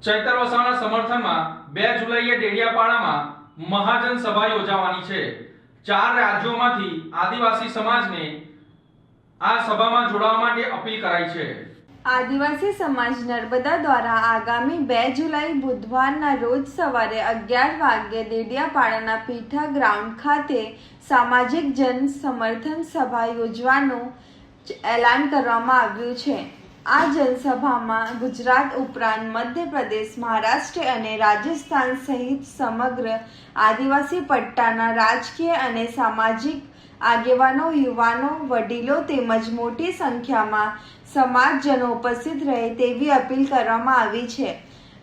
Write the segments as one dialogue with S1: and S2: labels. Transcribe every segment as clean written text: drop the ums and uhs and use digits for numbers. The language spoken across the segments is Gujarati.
S1: ચૈતર વસાવાના સમર્થનમાં 2 જુલાઈએ ડેડિયાપાડામાં મહાજન સભા યોજાવાની છે। 4 રાજ્યોમાંથી આદિવાસી સમાજને આ સભામાં જોડાવા માટે અપીલ કરાઈ છે।
S2: આદિવાસી સમાજ નર્મદા દ્વારા આગામી 2 જુલાઈ બુધવારના રોજ સવારે 11 વાગ્યે ડેડિયાપાડાના પીઠા ગ્રાઉન્ડ ખાતે સામાજિક જન સમર્થન સભા યોજવાનું એલાન કરવામાં આવ્યું છે। આ જનસભામાં ગુજરાત ઉપરાંત મધ્યપ્રદેશ, મહારાષ્ટ્ર અને રાજસ્થાન સહિત સમગ્ર આદિવાસી પટ્ટાના રાજકીય અને સામાજિક આગેવાનો, યુવાનો, વડીલો તેમજ મોટી સંખ્યામાં સમાજજનો ઉપસ્થિત રહે તેવી અપીલ કરવામાં આવી છે।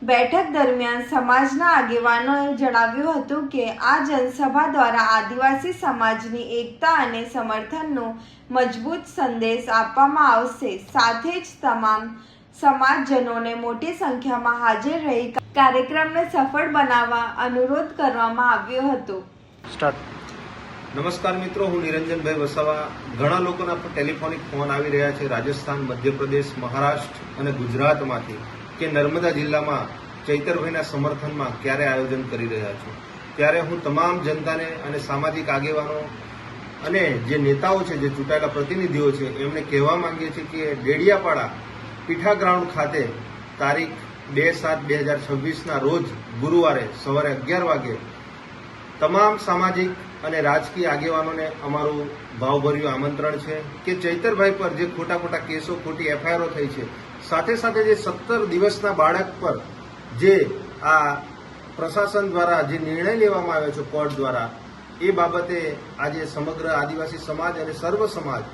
S2: બેઠક દરમિયાન સમાજના આગેવાનોએ જણાવ્યું હતું કે આ જનસભા દ્વારા આદિવાસી સમાજની એકતા અને સમર્થનનો મજબૂત સંદેશ આપવામાં આવશે। સાથે જ તમામ સમાજજનોને મોટી સંખ્યામાં હાજર રહી કાર્યક્રમને સફળ બનાવવા અનુરોધ કરવામાં આવ્યો હતો।
S3: નમસ્કાર મિત્રો, હું નિરંજનભાઈ વસાવા। ઘણા લોકોના ટેલિફોનિક ફોન આવી રહ્યા છે રાજસ્થાન, મધ્યપ્રદેશ, મહારાષ્ટ્ર અને ગુજરાતમાંથી કે નર્મદા જિલ્લામાં ચૈતરભાઈના સમર્થનમાં ક્યારે આયોજન કરી રહ્યા છો। ત્યારે હું તમામ જનતાને અને સામાજિક આગેવાનો અને જે નેતાઓ છે, જે ચૂંટાયેલા પ્રતિનિધિઓ છે, એમને કહેવા માંગીએ છીએ કે ડેડિયાપાડા પીઠા ગ્રાઉન્ડ ખાતે તારીખ 2/7/2026ના રોજ ગુરુવારે સવારે 11 વાગે તમામ સામાજિક અને રાજકીય આગેવાનોને અમારું ભાવભર્યું આમંત્રણ છે કે ચૈતરભાઈ પર જે ખોટા કેસો, ખોટી એફઆઈઆરો થઈ છે, સાથે સાથે જે 17 દિવસના બાળક પર જે આ પ્રશાસન દ્વારા જે નિર્ણય લેવામાં આવ્યો છે કોર્ટ દ્વારા, એ બાબતે આજે સમગ્ર આદિવાસી સમાજ અને સર્વ સમાજ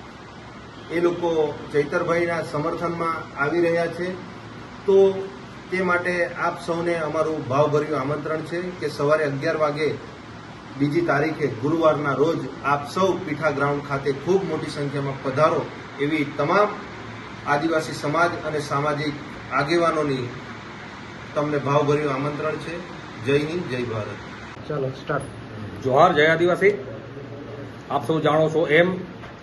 S3: એ લોકો ચૈતરભાઈના સમર્થનમાં આવી રહ્યા છે। તો તે માટે આપ સૌને અમારું ભાવભર્યું આમંત્રણ છે કે સવારે 11 વાગે બીજી તારીખે ગુરુવારના રોજ આપ સૌ પીઠા ગ્રાઉન્ડ ખાતે ખૂબ મોટી સંખ્યામાં પધારો એવી તમામ આદિવાસી સમાજ અને સામાજિક આગેવાનોની તમને ભાવભર્યું આમંત્રણ છે। જય હિન્દ, જય ભારત।
S4: ચાલો સ્ટાર્ટ।
S5: જોહાર, જય આદિવાસી। આપ સૌ જાણો છો એમ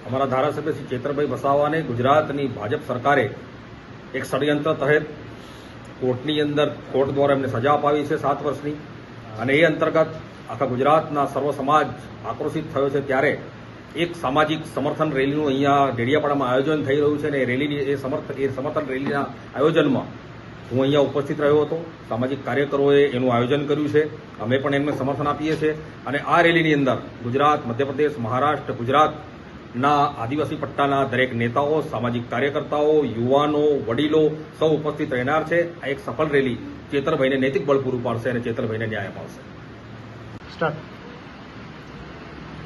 S5: અમારા ધારાસભ્ય શ્રી ચૈતરભાઈ વસાવાને ગુજરાતની ભાજપ સરકારે એક ષડયંત્ર તહેત કોર્ટની અંદર કોર્ટ દ્વારા એમને સજા અપાવી છે 7 વર્ષની, અને એ અંતર્ગત આખા ગુજરાતના સર્વ સમાજ આક્રોશિત થયો છે। ત્યારે એક સામાજિક સમર્થન રેલીનું અહીંયા ડેડિયાપાડામાં આયોજન થઈ રહ્યું છે, અને એ રેલીની એ સમર્થન રેલીના આયોજનમાં હું અહીંયા ઉપસ્થિત રહ્યો હતો। સામાજિક કાર્યકરોએ એનું આયોજન કર્યું છે, અમે પણ એમને સમર્થન આપીએ છીએ, અને આ રેલીની અંદર ગુજરાત, મધ્યપ્રદેશ, મહારાષ્ટ્ર, ગુજરાતના આદિવાસી પટ્ટાના દરેક નેતાઓ, સામાજિક કાર્યકર્તાઓ, યુવાનો, વડીલો સૌ ઉપસ્થિત રહેનાર છે। આ એક સફળ રેલી ચેતરભાઈને નૈતિક બળ પૂરું પાડશે અને ચેતરભાઈને ન્યાય અપાવશે।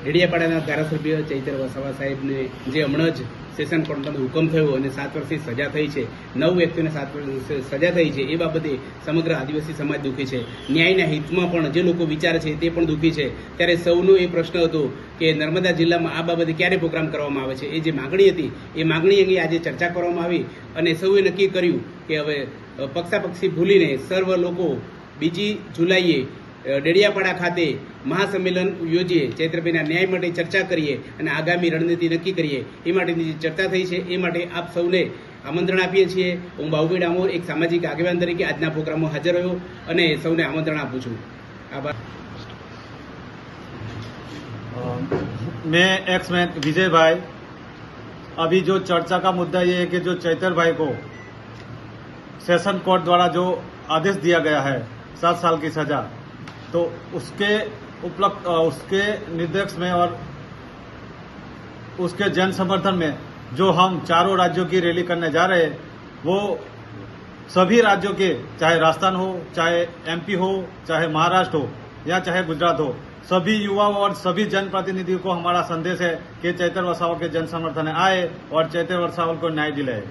S4: ડેડિયાપાડાના ધારાસભ્ય ચૈતર વસાવા સાહેબને જે હમણાં જ સેશન કોર્ટનો હુકમ થયો અને 7 વર્ષની સજા થઈ છે, 9 વ્યક્તિઓને 7 વર્ષની સજા થઈ છે, એ બાબતે સમગ્ર આદિવાસી સમાજ દુઃખી છે। ન્યાયના હિતમાં પણ જે લોકો વિચારે છે તે પણ દુઃખી છે। ત્યારે સૌનો એ પ્રશ્ન હતો કે નર્મદા જિલ્લામાં આ બાબતે ક્યારે પ્રોગ્રામ કરવામાં આવે છે। એ જે માગણી હતી એ માગણી અંગે આજે ચર્ચા કરવામાં આવી અને સૌએ નક્કી કર્યું કે હવે પક્ષાપક્ષી ભૂલીને સર્વ લોકો 2 જુલાઈએ ડેડિયાપાડા ખાતે મહાસંમેલન યોજીએ, ચૈત્રભાઈના ન્યાય માટે ચર્ચા કરીએ અને આગામી રણનીતિ નક્કી કરીએ, એ માટેની જે ચર્ચા થઈ છે એ માટે આપ સૌને આમંત્રણ આપીએ છીએ। હું બાહુભાઈ ડામોર એક સામાજિક આગેવાન તરીકે આજના પ્રોગ્રામમાં હાજર રહ્યો અને સૌને આમંત્રણ આપું છું। આભાર।
S6: मैं एक्स में विजय भाई, अभी जो चर्चा का मुद्दा ये है कि जो चैतर भाई को सेशन कोर्ट द्वारा जो आदेश दिया गया है 7 साल की सजा, तो उसके उसके निर्देश में और उसके जन समर्थन में जो हम चारों राज्यों की रैली करने जा रहे हैं, वो सभी राज्यों के, चाहे राजस्थान हो, चाहे एमपी हो, चाहे महाराष्ट्र हो या चाहे गुजरात हो, सभी युवाओं और सभी जनप्रतिनिधियों को हमारा संदेश है कि चैतर वसावा के जन समर्थन आए और चैतर वसावा को न्याय दिलाए।